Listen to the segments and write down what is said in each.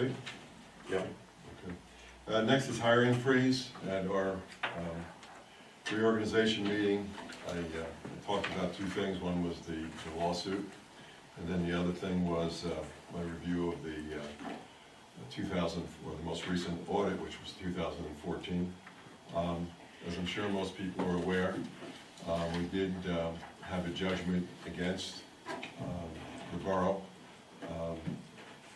Okay. Yeah. Okay. Next is hiring freeze. At our reorganization meeting, I talked about two things. One was the lawsuit, and then the other thing was my review of the 2000, or the most recent audit, which was 2014. As I'm sure most people are aware, we did have a judgment against the borough.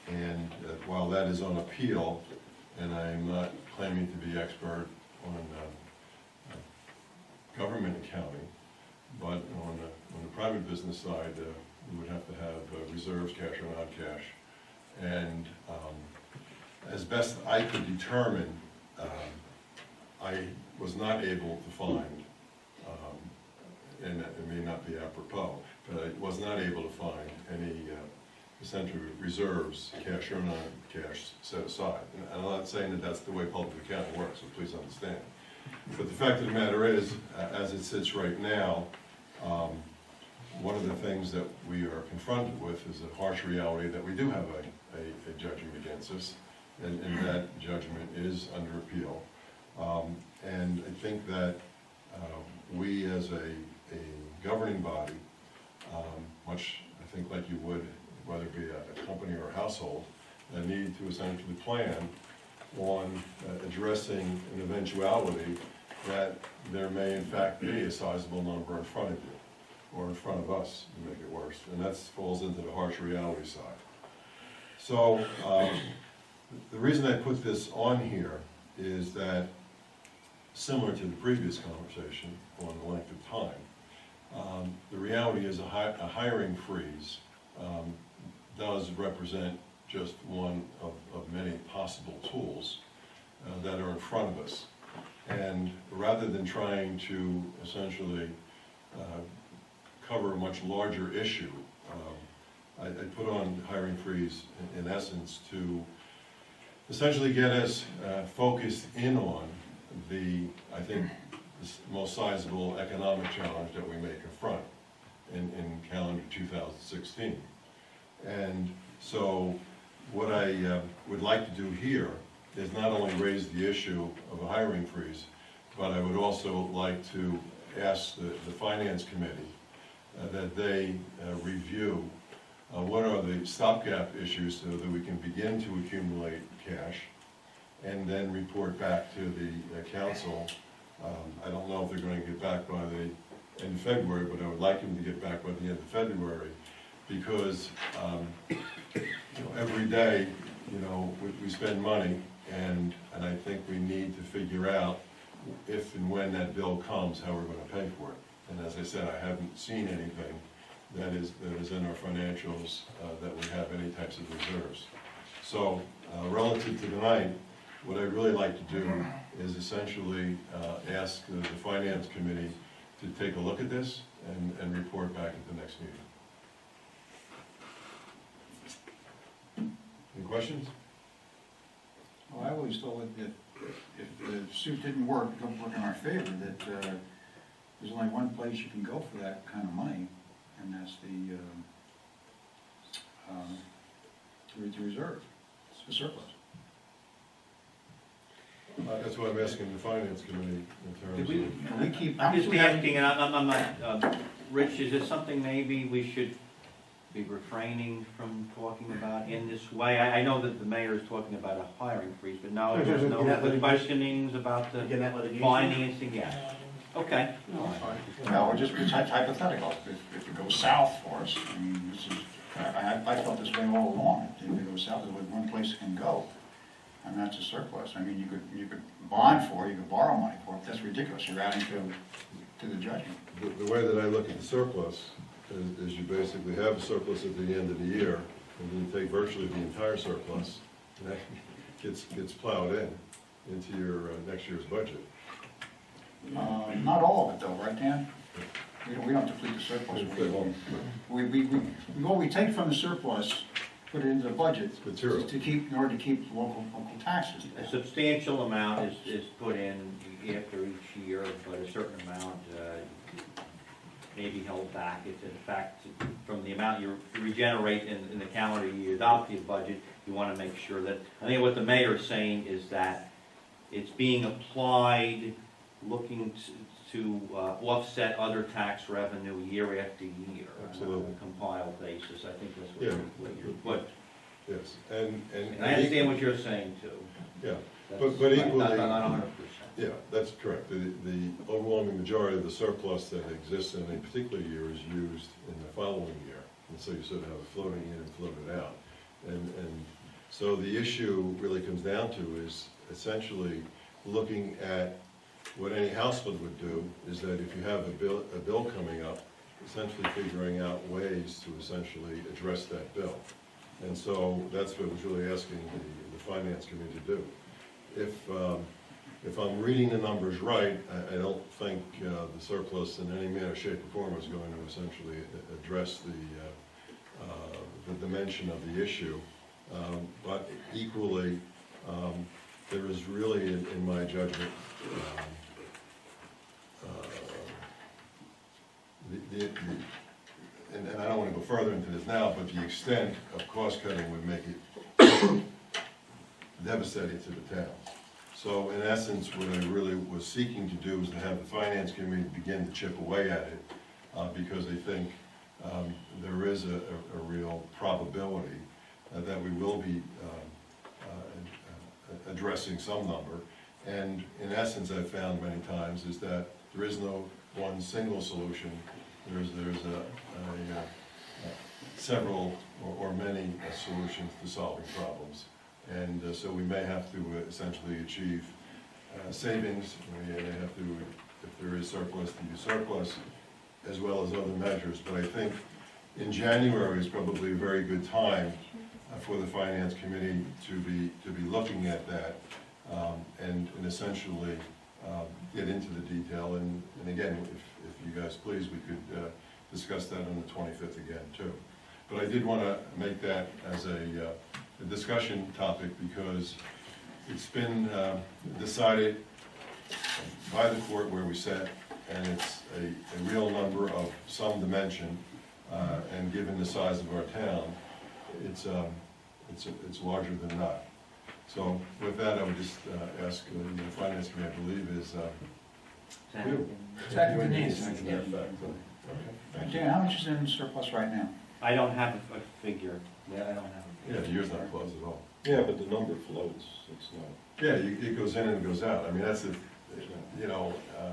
And while that is on appeal, and I'm not claiming to be expert on government accounting, but on the private business side, we would have to have reserves, cash or non-cash. And as best I could determine, I was not able to find, and it may not be apropos, but I was not able to find any essential reserves, cash or non-cash, set aside. And I'm not saying that that's the way public accounting works, so please understand. But the fact of the matter is, as it sits right now, one of the things that we are confronted with is a harsh reality that we do have a judgment against us, and that judgment is under appeal. And I think that we as a governing body, much I think like you would, whether it be a company or a household, need to essentially plan on addressing an eventuality that there may in fact be a sizable number in front of you, or in front of us, to make it worse. And that falls into the harsh reality side. So the reason I put this on here is that, similar to the previous conversation on the length of time, the reality is a hiring freeze does represent just one of many possible tools that are in front of us. And rather than trying to essentially cover a much larger issue, I put on hiring freeze in essence to essentially get us focused in on the, I think, the most sizable economic challenge that we may confront in calendar 2016. And so what I would like to do here is not only raise the issue of a hiring freeze, but I would also like to ask the Finance Committee that they review what are the stopgap issues so that we can begin to accumulate cash and then report back to the council. I don't know if they're going to get back by the end of February, but I would like them to get back by the end of February, because every day, we spend money, and I think we need to figure out if and when that bill comes, how we're going to pay for it. And as I said, I haven't seen anything that is in our financials that we have any types of reserves. So relative to tonight, what I'd really like to do is essentially ask the Finance Committee to take a look at this and report back at the next meeting. Any questions? Well, I always thought that if the suit didn't work, it don't work in our favor, that there's only one place you can go for that kind of money, and that's the reserve, the surplus. That's what I'm asking the Finance Committee in terms of... We keep. I'm just asking, and I'm not, Rich, is this something maybe we should be refraining from talking about in this way? I know that the mayor is talking about a hiring freeze, but no, there's no questionings about the financing, yeah. Okay. No, we're just hypothetical. If it goes south for us, I mean, this is, I felt this way all along. If it goes south, there's only one place it can go, and that's a surplus. I mean, you could bond for it, you could borrow money for it. That's ridiculous. You're adding to the judgment. The way that I look at the surplus is you basically have a surplus at the end of the year, and then you take virtually the entire surplus, and that gets plowed into your next year's budget. Not all of it though, right, Dan? We don't deplete the surplus. We take from the surplus, put it into the budget Material. in order to keep local taxes down. A substantial amount is put in after each year, but a certain amount may be held back if in fact from the amount you regenerate in the calendar year you adopt the budget, you want to make sure that, I think what the mayor is saying is that it's being applied, looking to offset other tax revenue year after year. Absolutely. On a compiled basis, I think that's Yeah. what Yes, and. and I understand what you're saying too. Yeah, That's but equally. not 100%. Yeah, that's correct. The overwhelming majority of the surplus that exists in a particular year is used in the following year. And so you sort of have a floating in and floated out. And so the issue really comes down to is essentially looking at what any household would do, is that if you have a bill coming up, essentially figuring out ways to essentially address that bill. And so that's what I was really asking the finance committee to do. If I'm reading the numbers right, I don't think the surplus in any manner, shape, or form is going to essentially address the dimension of the issue. But equally, there is really, in my judgment, and I don't want to go further into this now, but the extent of cost cutting would make it devastating to the town. So in essence, what I really was seeking to do is to have the finance committee begin to chip away at it, because I think there is a real probability that we will be addressing some number. And in essence, I've found many times is that there is no one single solution. There's several or many solutions to solving problems. And so we may have to essentially achieve savings. We may have to, if there is surplus, to use surplus, as well as other measures. But I think in January is probably a very good time for the finance committee to be looking at that and essentially get into the detail. And again, if you guys please, we could discuss that on the 25th again too. But I did want to make that as a discussion topic because it's been decided by the court where we sat, and it's a real number of some dimension, and given the size of our town, it's larger than not. So with that, I would just ask the finance committee, I believe, is you. Second, You Denise. to that effect. Okay. Dan, how much is in surplus right now? I don't have a figure. Yeah, I don't have a Yeah, figure. the year's not closed at all. Yeah, but the number floats, it's not. Yeah, it goes in and it goes out. I mean, that's the, you know.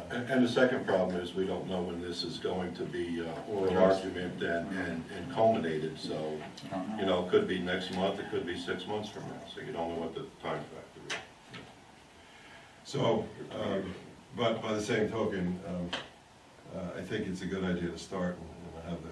And the second problem is we don't know when this is going to be oral argument and culminated, so, you know, it could be next month, it could be 6 months from now, so you don't know what the time factor is. So, but by the same token, I think it's a good idea to start and have the